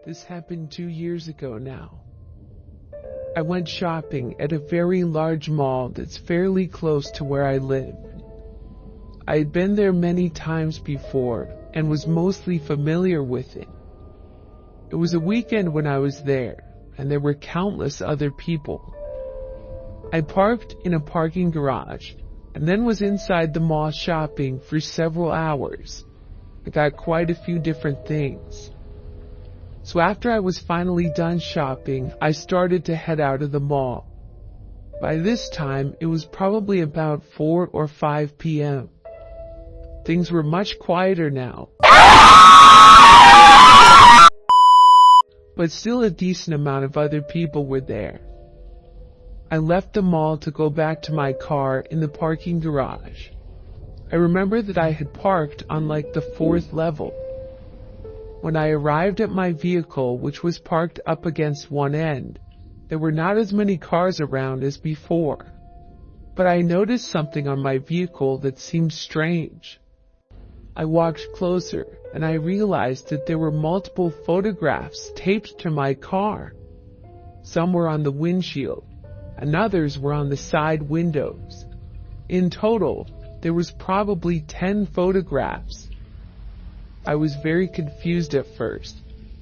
This happened 2 years ago now. I went shopping at a very large mall that's fairly close to where I live. I had been there many times before and was mostly familiar with it. It was a weekend when I was there, and there were countless other people. I parked in a parking garage and then was inside the mall shopping for several hours. I got quite a few different things. So after I was finally done shopping, I started to head out of the mall. By this time, it was probably about 4 or 5 p.m. Things were much quieter now, but still a decent amount of other people were there. I left the mall to go back to my car in the parking garage. I remember that I had parked on like the 4th level. When I arrived at my vehicle, which was parked up against one end, there were not as many cars around as before. But I noticed something on my vehicle that seemed strange. I walked closer and I realized that there were multiple photographs taped to my car. Some were on the windshield and others were on the side windows. In total, there was probably 10 photographs. I was very confused at first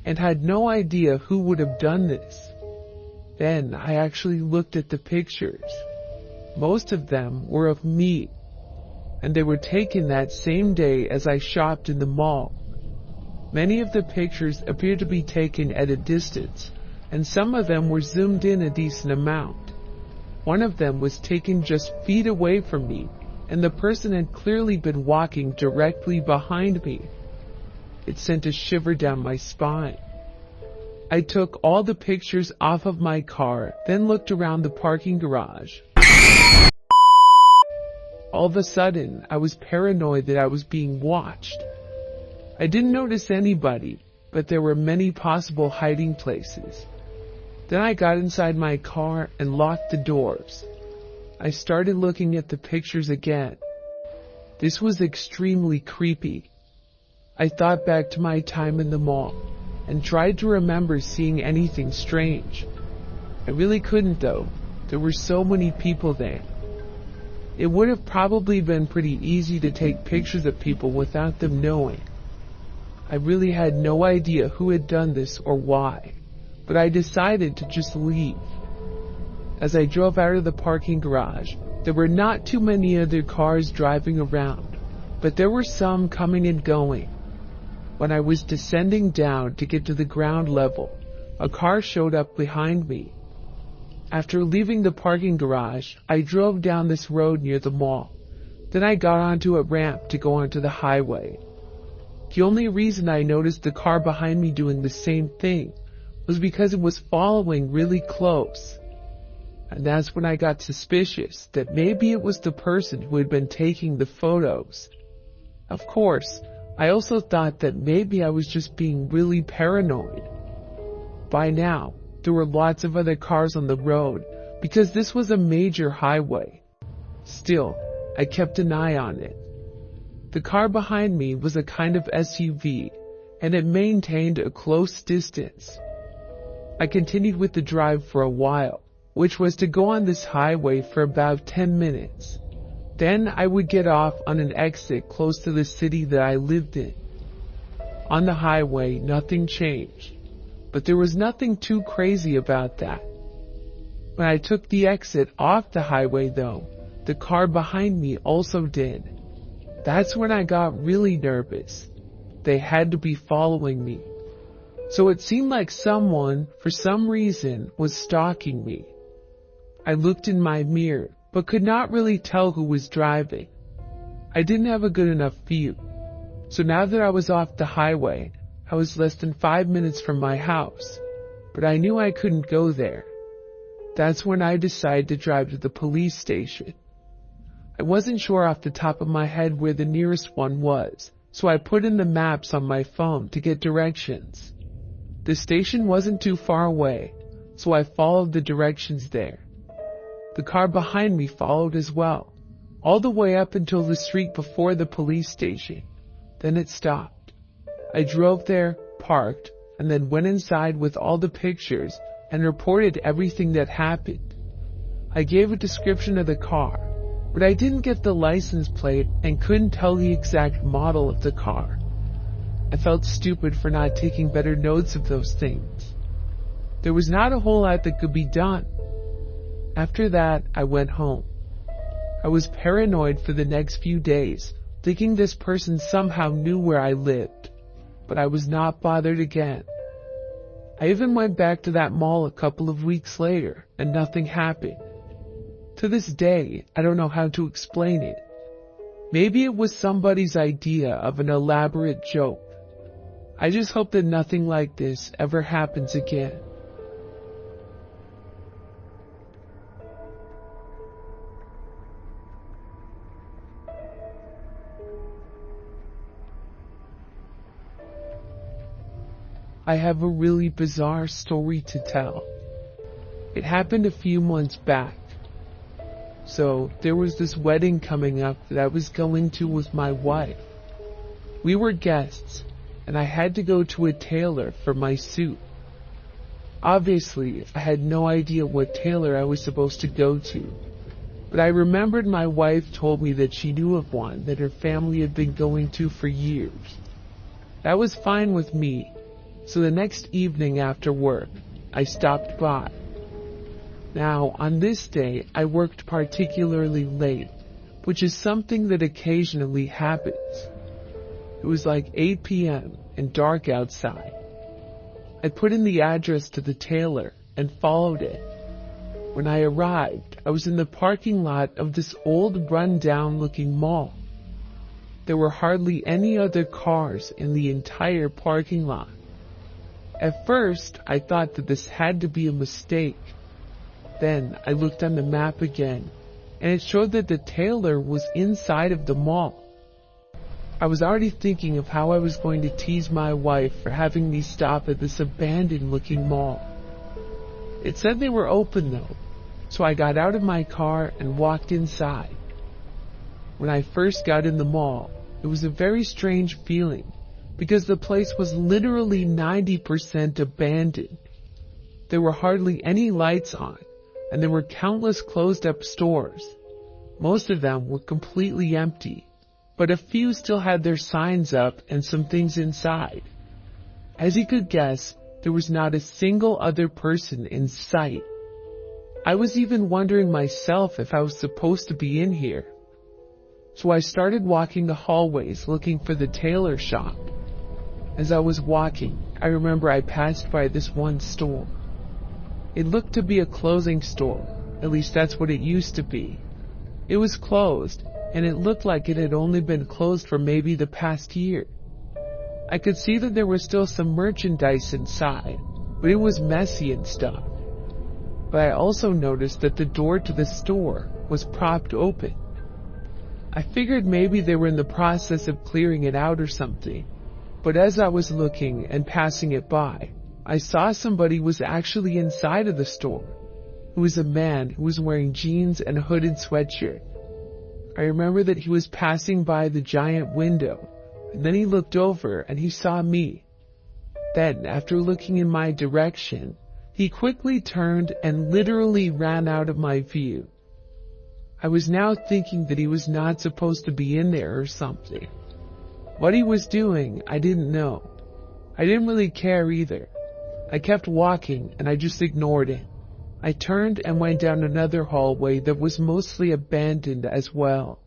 and had no idea who would have done this. Then I actually looked at the pictures. Most of them were of me, and they were taken that same day as I shopped in the mall. Many of the pictures appeared to be taken at a distance, and some of them were zoomed in a decent amount. One of them was taken just feet away from me, and the person had clearly been walking directly behind me. It sent a shiver down my spine. I took all the pictures off of my car, then looked around the parking garage. All of a sudden, I was paranoid that I was being watched. I didn't notice anybody, but there were many possible hiding places. Then I got inside my car and locked the doors. I started looking at the pictures again. This was extremely creepy. I thought back to my time in the mall and tried to remember seeing anything strange. I really couldn't though. There were so many people there. It would have probably been pretty easy to take pictures of people without them knowing. I really had no idea who had done this or why, but I decided to just leave. As I drove out of the parking garage, there were not too many other cars driving around, but there were some coming and going. When I was descending down to get to the ground level, a car showed up behind me. After leaving the parking garage, I drove down this road near the mall. Then I got onto a ramp to go onto the highway. The only reason I noticed the car behind me doing the same thing was because it was following really close. And that's when I got suspicious that maybe it was the person who had been taking the photos. Of course, I also thought that maybe I was just being really paranoid. By now, there were lots of other cars on the road because this was a major highway. Still, I kept an eye on it. The car behind me was a kind of SUV, and it maintained a close distance. I continued with the drive for a while, which was to go on this highway for about 10 minutes. Then I would get off on an exit close to the city that I lived in. On the highway, nothing changed, but there was nothing too crazy about that. When I took the exit off the highway though, the car behind me also did. That's when I got really nervous. They had to be following me. So it seemed like someone, for some reason, was stalking me. I looked in my mirror, but could not really tell who was driving. I didn't have a good enough view. So now that I was off the highway, I was less than 5 minutes from my house, but I knew I couldn't go there. That's when I decided to drive to the police station. I wasn't sure off the top of my head where the nearest one was, so I put in the maps on my phone to get directions. The station wasn't too far away, so I followed the directions there. The car behind me followed as well, all the way up until the street before the police station. Then it stopped. I drove there, parked, and then went inside with all the pictures and reported everything that happened. I gave a description of the car, but I didn't get the license plate and couldn't tell the exact model of the car. I felt stupid for not taking better notes of those things. There was not a whole lot that could be done. After that, I went home. I was paranoid for the next few days, thinking this person somehow knew where I lived, but I was not bothered again. I even went back to that mall a couple of weeks later, and nothing happened. To this day, I don't know how to explain it. Maybe it was somebody's idea of an elaborate joke. I just hope that nothing like this ever happens again. I have a really bizarre story to tell. It happened a few months back. So, there was this wedding coming up that I was going to with my wife. We were guests, and I had to go to a tailor for my suit. Obviously, I had no idea what tailor I was supposed to go to, but I remembered my wife told me that she knew of one that her family had been going to for years. That was fine with me. So the next evening after work, I stopped by. Now, on this day, I worked particularly late, which is something that occasionally happens. It was like 8 p.m. and dark outside. I put in the address to the tailor and followed it. When I arrived, I was in the parking lot of this old run-down looking mall. There were hardly any other cars in the entire parking lot. At first, I thought that this had to be a mistake. Then, I looked on the map again, and it showed that the tailor was inside of the mall. I was already thinking of how I was going to tease my wife for having me stop at this abandoned-looking mall. It said they were open though, so I got out of my car and walked inside. When I first got in the mall, it was a very strange feeling, because the place was literally 90% abandoned. There were hardly any lights on, and there were countless closed-up stores. Most of them were completely empty, but a few still had their signs up and some things inside. As you could guess, there was not a single other person in sight. I was even wondering myself if I was supposed to be in here. So I started walking the hallways looking for the tailor shop. As I was walking, I remember I passed by this one store. It looked to be a clothing store, at least that's what it used to be. It was closed, and it looked like it had only been closed for maybe the past year. I could see that there was still some merchandise inside, but it was messy and stuff. But I also noticed that the door to the store was propped open. I figured maybe they were in the process of clearing it out or something. But as I was looking and passing it by, I saw somebody was actually inside of the store. It was a man who was wearing jeans and a hooded sweatshirt. I remember that he was passing by the giant window, and then he looked over and he saw me. Then, after looking in my direction, he quickly turned and literally ran out of my view. I was now thinking that he was not supposed to be in there or something. What he was doing, I didn't know. I didn't really care either. I kept walking and I just ignored it. I turned and went down another hallway that was mostly abandoned as well.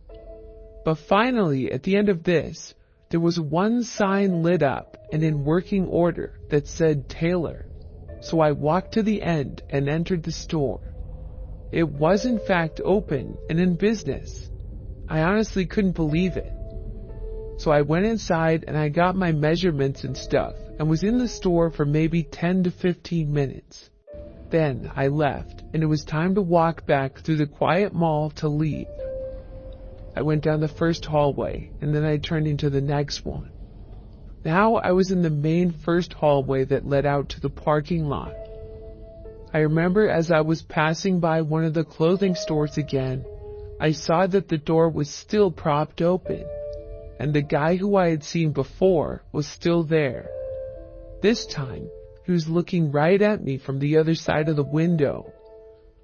But finally, at the end of this, there was one sign lit up and in working order that said tailor. So I walked to the end and entered the store. It was in fact open and in business. I honestly couldn't believe it. So I went inside and I got my measurements and stuff and was in the store for maybe 10 to 15 minutes. Then I left and it was time to walk back through the quiet mall to leave. I went down the first hallway and then I turned into the next one. Now I was in the main first hallway that led out to the parking lot. I remember as I was passing by one of the clothing stores again, I saw that the door was still propped open. And the guy who I had seen before was still there. This time, he was looking right at me from the other side of the window.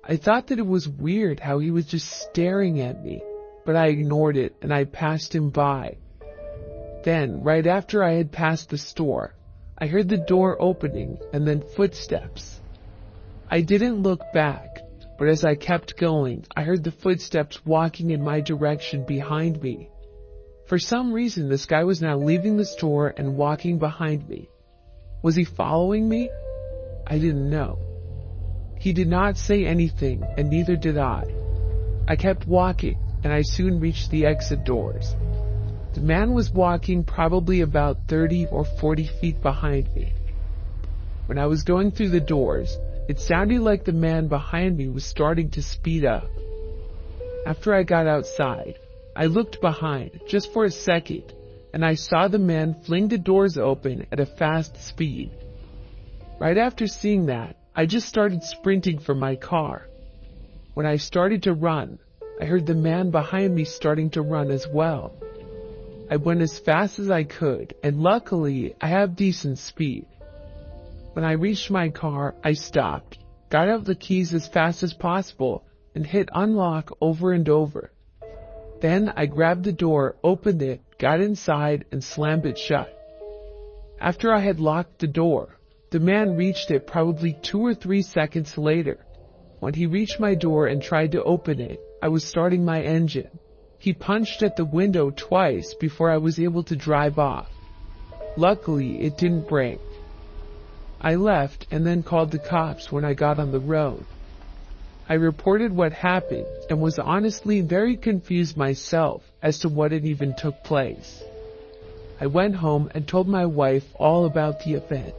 I thought that it was weird how he was just staring at me, but I ignored it and I passed him by. Then, right after I had passed the store, I heard the door opening and then footsteps. I didn't look back, but as I kept going, I heard the footsteps walking in my direction behind me. For some reason, this guy was now leaving the store and walking behind me. Was he following me? I didn't know. He did not say anything, and neither did I. I kept walking, and I soon reached the exit doors. The man was walking probably about 30 or 40 feet behind me. When I was going through the doors, it sounded like the man behind me was starting to speed up. After I got outside, I looked behind just for a second, and I saw the man fling the doors open at a fast speed. Right after seeing that, I just started sprinting for my car. When I started to run, I heard the man behind me starting to run as well. I went as fast as I could, and luckily, I have decent speed. When I reached my car, I stopped, got out the keys as fast as possible, and hit unlock over and over. Then I grabbed the door, opened it, got inside, and slammed it shut. After I had locked the door, the man reached it probably 2 or 3 seconds later. When he reached my door and tried to open it, I was starting my engine. He punched at the window twice before I was able to drive off. Luckily, it didn't break. I left and then called the cops when I got on the road. I reported what happened and was honestly very confused myself as to what had even took place. I went home and told my wife all about the event.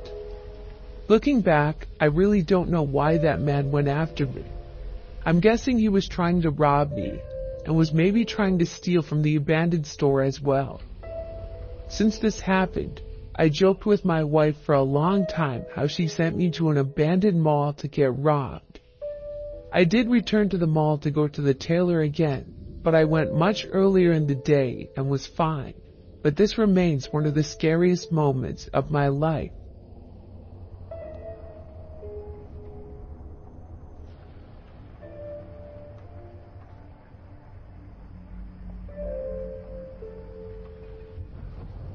Looking back, I really don't know why that man went after me. I'm guessing he was trying to rob me and was maybe trying to steal from the abandoned store as well. Since this happened, I joked with my wife for a long time how she sent me to an abandoned mall to get robbed. I did return to the mall to go to the tailor again, but I went much earlier in the day and was fine. But this remains one of the scariest moments of my life.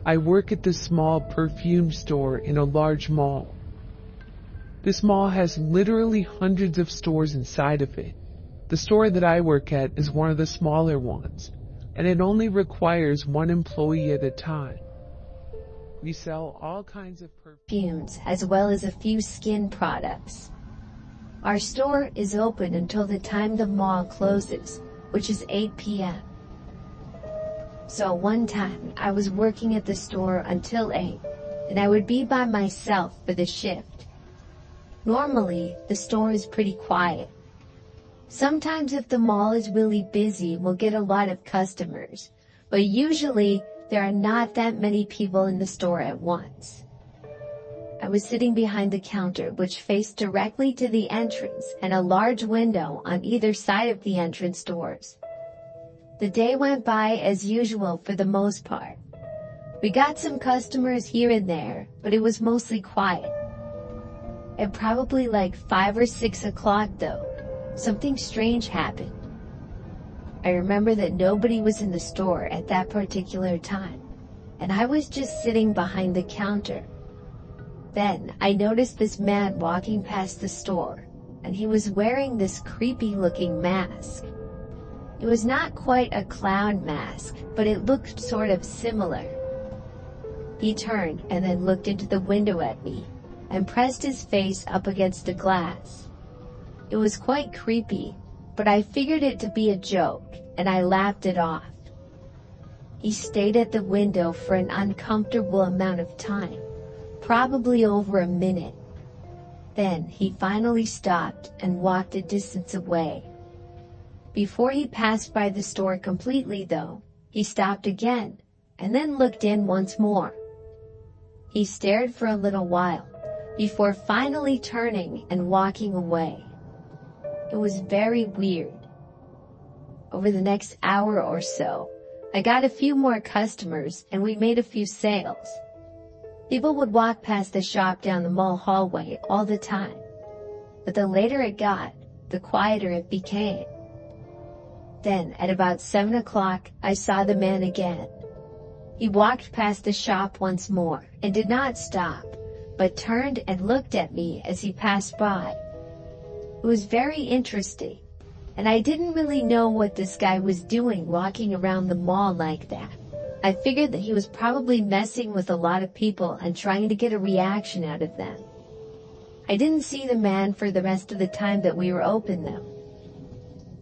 I work at this small perfume store in a large mall. This mall has literally hundreds of stores inside of it. The store that I work at is one of the smaller ones, and it only requires one employee at a time. We sell all kinds of perfumes as well as a few skin products. Our store is open until the time the mall closes, which is 8 p.m. So one time I was working at the store until 8, and I would be by myself for the shift. Normally, the store is pretty quiet. Sometimes if the mall is really busy, we'll get a lot of customers, but usually there are not that many people in the store at once. I was sitting behind the counter, which faced directly to the entrance, and a large window on either side of the entrance doors. The day went by as usual for the most part. We got some customers here and there, but it was mostly quiet. At probably like 5 or 6 o'clock though, something strange happened. I remember that nobody was in the store at that particular time, and I was just sitting behind the counter. Then I noticed this man walking past the store, and he was wearing this creepy looking mask. It was not quite a clown mask, but it looked sort of similar. He turned and then looked into the window at me, and pressed his face up against the glass. It was quite creepy, but I figured it to be a joke, and I laughed it off. He stayed at the window for an uncomfortable amount of time, probably over a minute. Then he finally stopped and walked a distance away. Before he passed by the store completely though, he stopped again, and then looked in once more. He stared for a little while, before finally turning and walking away. It was very weird. Over the next hour or so, I got a few more customers and we made a few sales. People would walk past the shop down the mall hallway all the time. But the later it got, the quieter it became. Then, at about 7 o'clock, I saw the man again. He walked past the shop once more, and did not stop, but turned and looked at me as he passed by. It was very interesting, and I didn't really know what this guy was doing walking around the mall like that. I figured that he was probably messing with a lot of people and trying to get a reaction out of them. I didn't see the man for the rest of the time that we were open though.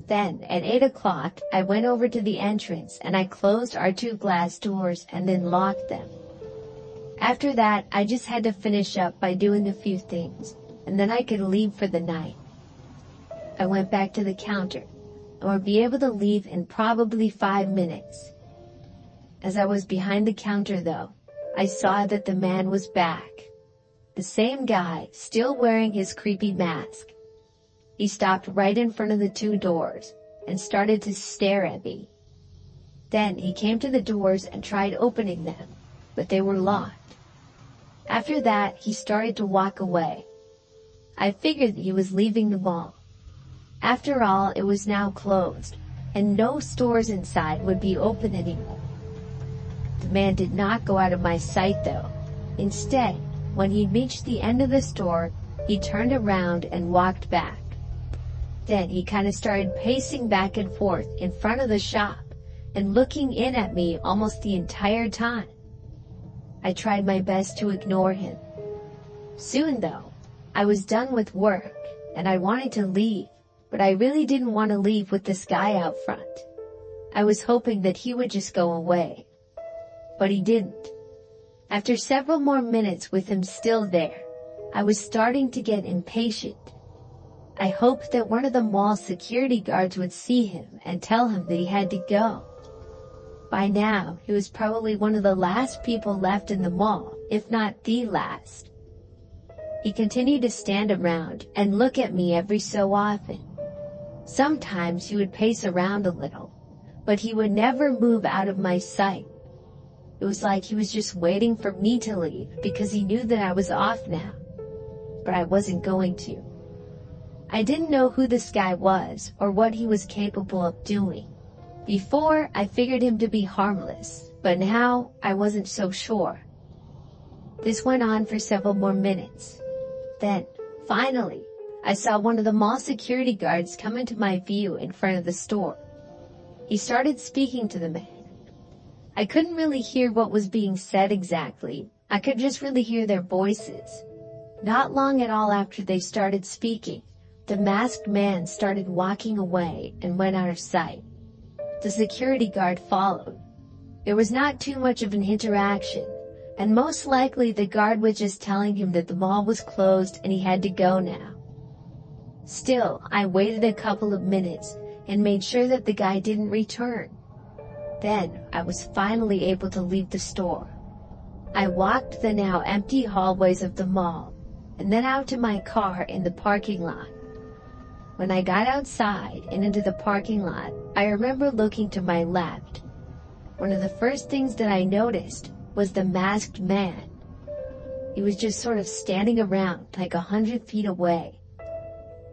Then, at 8 o'clock, I went over to the entrance and I closed our 2 glass doors and then locked them. After that, I just had to finish up by doing a few things, and then I could leave for the night. I went back to the counter, and would be able to leave in probably 5 minutes. As I was behind the counter though, I saw that the man was back. The same guy, still wearing his creepy mask. He stopped right in front of the 2 doors, and started to stare at me. Then he came to the doors and tried opening them, but they were locked. After that, he started to walk away. I figured that he was leaving the mall. After all, it was now closed, and no stores inside would be open anymore. The man did not go out of my sight though. Instead, when he reached the end of the store, he turned around and walked back. Then he kind of started pacing back and forth in front of the shop and looking in at me almost the entire time. I tried my best to ignore him. Soon though, I was done with work and I wanted to leave, but I really didn't want to leave with this guy out front. I was hoping that he would just go away. But he didn't. After several more minutes with him still there, I was starting to get impatient. I hoped that one of the mall security guards would see him and tell him that he had to go. By now, he was probably one of the last people left in the mall, if not the last. He continued to stand around and look at me every so often. Sometimes he would pace around a little, but he would never move out of my sight. It was like he was just waiting for me to leave because he knew that I was off now. But I wasn't going to. I didn't know who this guy was or what he was capable of doing. Before, I figured him to be harmless, but now I wasn't so sure. This went on for several more minutes. Then, finally, I saw one of the mall security guards come into my view in front of the store. He started speaking to the man. I couldn't really hear what was being said exactly. I could just really hear their voices. Not long at all after they started speaking, the masked man started walking away and went out of sight. The security guard followed. There was not too much of an interaction, and most likely the guard was just telling him that the mall was closed and he had to go now. Still, I waited a couple of minutes and made sure that the guy didn't return. Then, I was finally able to leave the store. I walked the now empty hallways of the mall, and then out to my car in the parking lot. When I got outside and into the parking lot, I remember looking to my left. One of the first things that I noticed was the masked man. He was just sort of standing around like 100 feet away.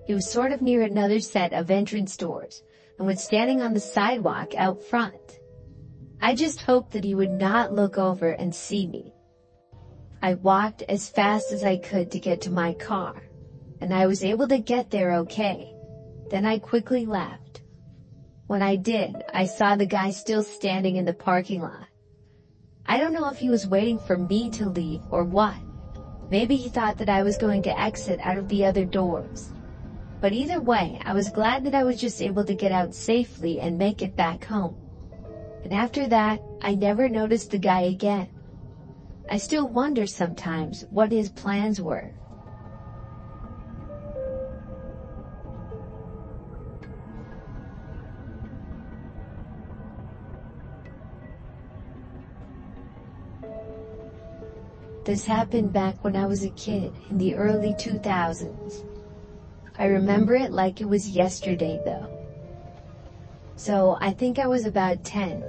He was sort of near another set of entrance doors and was standing on the sidewalk out front. I just hoped that he would not look over and see me. I walked as fast as I could to get to my car, and I was able to get there okay. Then I quickly left. When I did, I saw the guy still standing in the parking lot. I don't know if he was waiting for me to leave or what. Maybe he thought that I was going to exit out of the other doors. But either way, I was glad that I was just able to get out safely and make it back home. And after that, I never noticed the guy again. I still wonder sometimes what his plans were. This happened back when I was a kid in the early 2000s. I remember it like it was yesterday though. So I think I was about 10,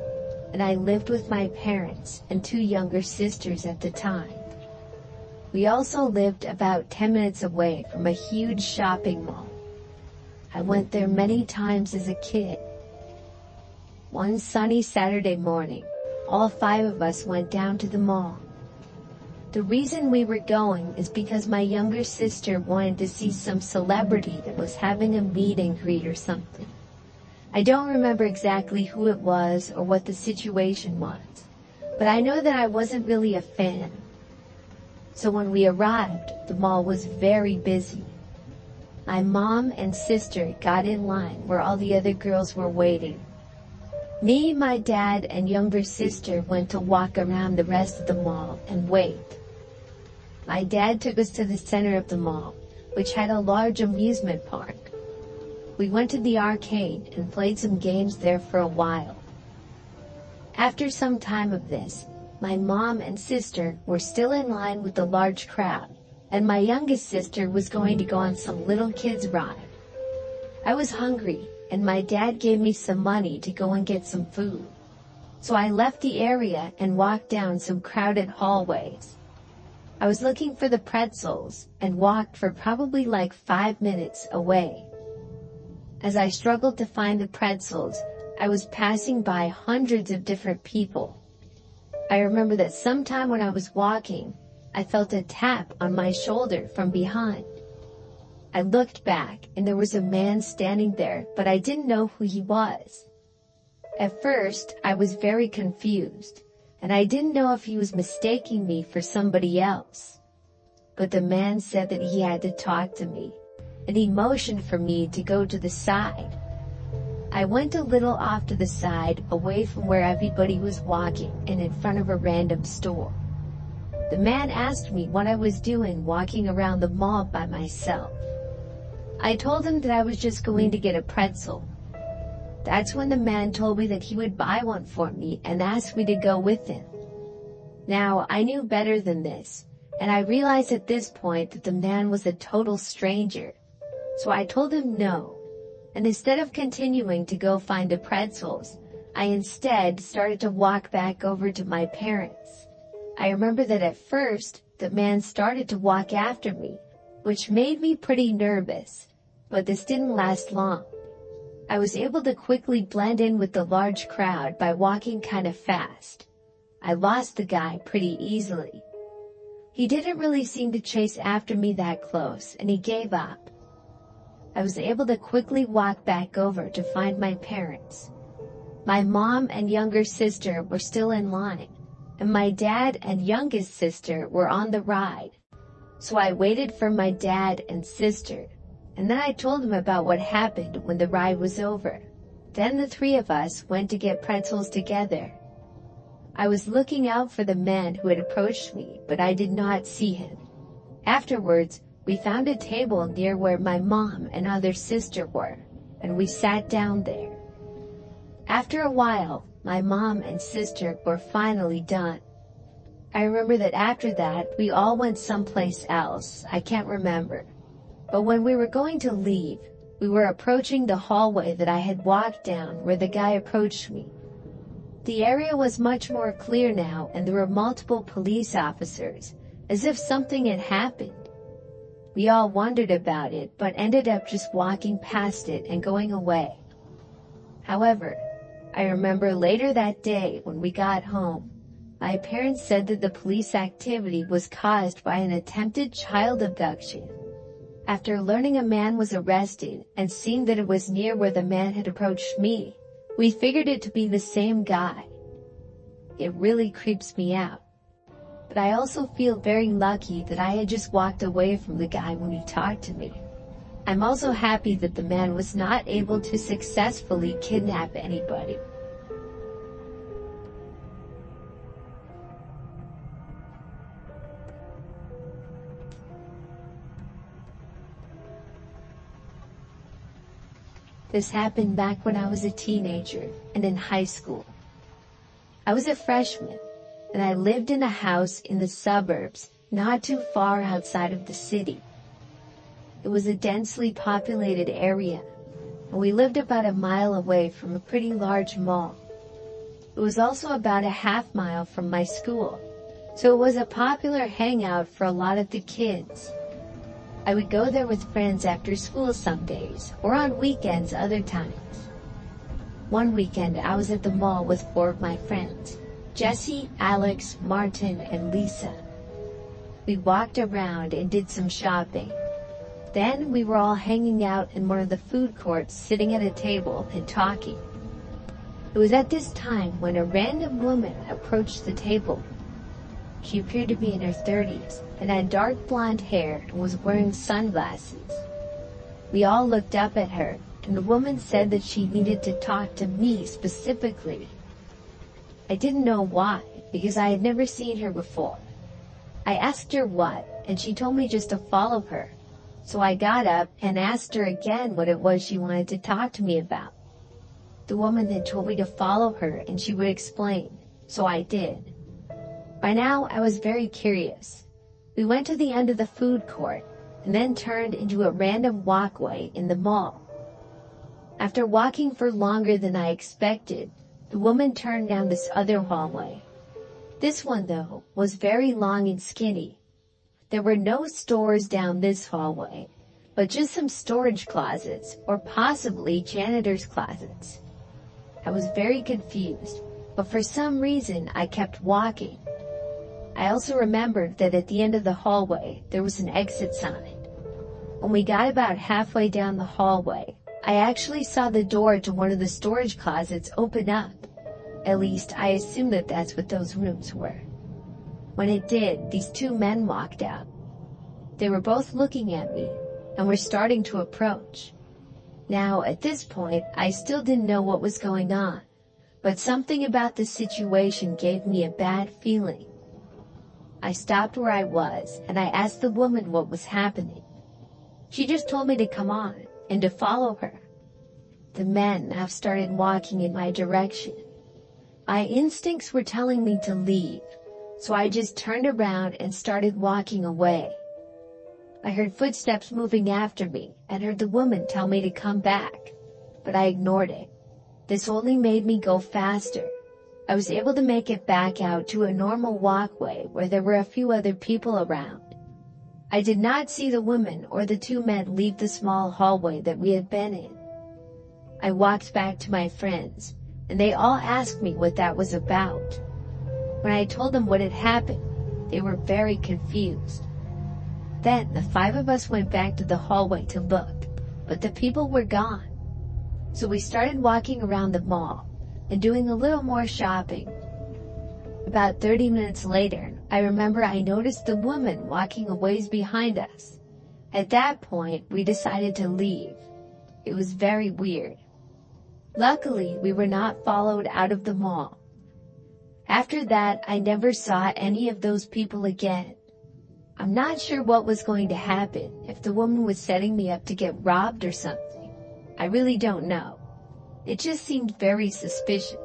and I lived with my parents and 2 younger sisters at the time. We also lived about 10 minutes away from a huge shopping mall. I went there many times as a kid. One sunny Saturday morning, all 5 of us went down to the mall. The reason we were going is because my younger sister wanted to see some celebrity that was having a meet and greet or something. I don't remember exactly who it was or what the situation was, but I know that I wasn't really a fan. So when we arrived, the mall was very busy. My mom and sister got in line where all the other girls were waiting. Me, my dad, and younger sister went to walk around the rest of the mall and wait. My dad took us to the center of the mall, which had a large amusement park. We went to the arcade and played some games there for a while. After some time of this, my mom and sister were still in line with the large crowd, and my youngest sister was going to go on some little kids ride. I was hungry, and my dad gave me some money to go and get some food. So I left the area and walked down some crowded hallways. I was looking for the pretzels and walked for probably like 5 minutes away. As I struggled to find the pretzels, I was passing by hundreds of different people. I remember that sometime when I was walking, I felt a tap on my shoulder from behind. I looked back and there was a man standing there, but I didn't know who he was. At first, I was very confused, and I didn't know if he was mistaking me for somebody else. But the man said that he had to talk to me, and he motioned for me to go to the side. I went a little off to the side, away from where everybody was walking and in front of a random store. The man asked me what I was doing walking around the mall by myself. I told him that I was just going to get a pretzel. That's when the man told me that he would buy one for me and asked me to go with him. Now, I knew better than this, and I realized at this point that the man was a total stranger. So I told him no, and instead of continuing to go find the pretzels, I instead started to walk back over to my parents. I remember that at first, the man started to walk after me, which made me pretty nervous, but this didn't last long. I was able to quickly blend in with the large crowd by walking kind of fast. I lost the guy pretty easily. He didn't really seem to chase after me that close, and he gave up. I was able to quickly walk back over to find my parents. My mom and younger sister were still in line, and my dad and youngest sister were on the ride. So I waited for my dad and sister, and then I told them about what happened when the ride was over. Then the 3 of us went to get pretzels together. I was looking out for the man who had approached me, but I did not see him. Afterwards, we found a table near where my mom and other sister were, and we sat down there. After a while, my mom and sister were finally done. I remember that after that, we all went someplace else, I can't remember. But when we were going to leave, we were approaching the hallway that I had walked down where the guy approached me. The area was much more clear now, and there were multiple police officers, as if something had happened. We all wondered about it, but ended up just walking past it and going away. However, I remember later that day when we got home, my parents said that the police activity was caused by an attempted child abduction. After learning a man was arrested and seeing that it was near where the man had approached me, we figured it to be the same guy. It really creeps me out. But I also feel very lucky that I had just walked away from the guy when he talked to me. I'm also happy that the man was not able to successfully kidnap anybody. This happened back when I was a teenager and in high school. I was a freshman, and I lived in a house in the suburbs, not too far outside of the city. It was a densely populated area, and we lived about a mile away from a pretty large mall. It was also about a half mile from my school, so it was a popular hangout for a lot of the kids. I would go there with friends after school some days, or on weekends other times. One weekend I was at the mall with 4 of my friends, Jesse, Alex, Martin, and Lisa. We walked around and did some shopping. Then we were all hanging out in one of the food courts, sitting at a table and talking. It was at this time when a random woman approached the table. She appeared to be in her 30s and had dark blonde hair and was wearing sunglasses. We all looked up at her, and the woman said that she needed to talk to me specifically. I didn't know why, because I had never seen her before. I asked her what, and she told me just to follow her. So I got up and asked her again what it was she wanted to talk to me about. The woman then told me to follow her and she would explain, so I did. By now, I was very curious. We went to the end of the food court and then turned into a random walkway in the mall. After walking for longer than I expected, the woman turned down this other hallway. This one, though, was very long and skinny. There were no stores down this hallway, but just some storage closets, or possibly janitor's closets. I was very confused, but for some reason I kept walking. I also remembered that at the end of the hallway there was an exit sign. When we got about halfway down the hallway, I actually saw the door to one of the storage closets open up. At least I assumed that that's what those rooms were. When it did, these 2 men walked out. They were both looking at me and were starting to approach. Now, at this point, I still didn't know what was going on, but something about the situation gave me a bad feeling. I stopped where I was and I asked the woman what was happening. She just told me to come on and to follow her. The men now started walking in my direction. My instincts were telling me to leave, so I just turned around and started walking away. I heard footsteps moving after me and heard the woman tell me to come back, but I ignored it. This only made me go faster. I was able to make it back out to a normal walkway where there were a few other people around. I did not see the woman or the 2 men leave the small hallway that we had been in. I walked back to my friends, and they all asked me what that was about. When I told them what had happened, they were very confused. Then the 5 of us went back to the hallway to look, but the people were gone. So we started walking around the mall and doing a little more shopping. About 30 minutes later, I remember I noticed the woman walking a ways behind us. At that point, we decided to leave. It was very weird. Luckily, we were not followed out of the mall. After that, I never saw any of those people again. I'm not sure what was going to happen, if the woman was setting me up to get robbed or something. I really don't know. It just seemed very suspicious.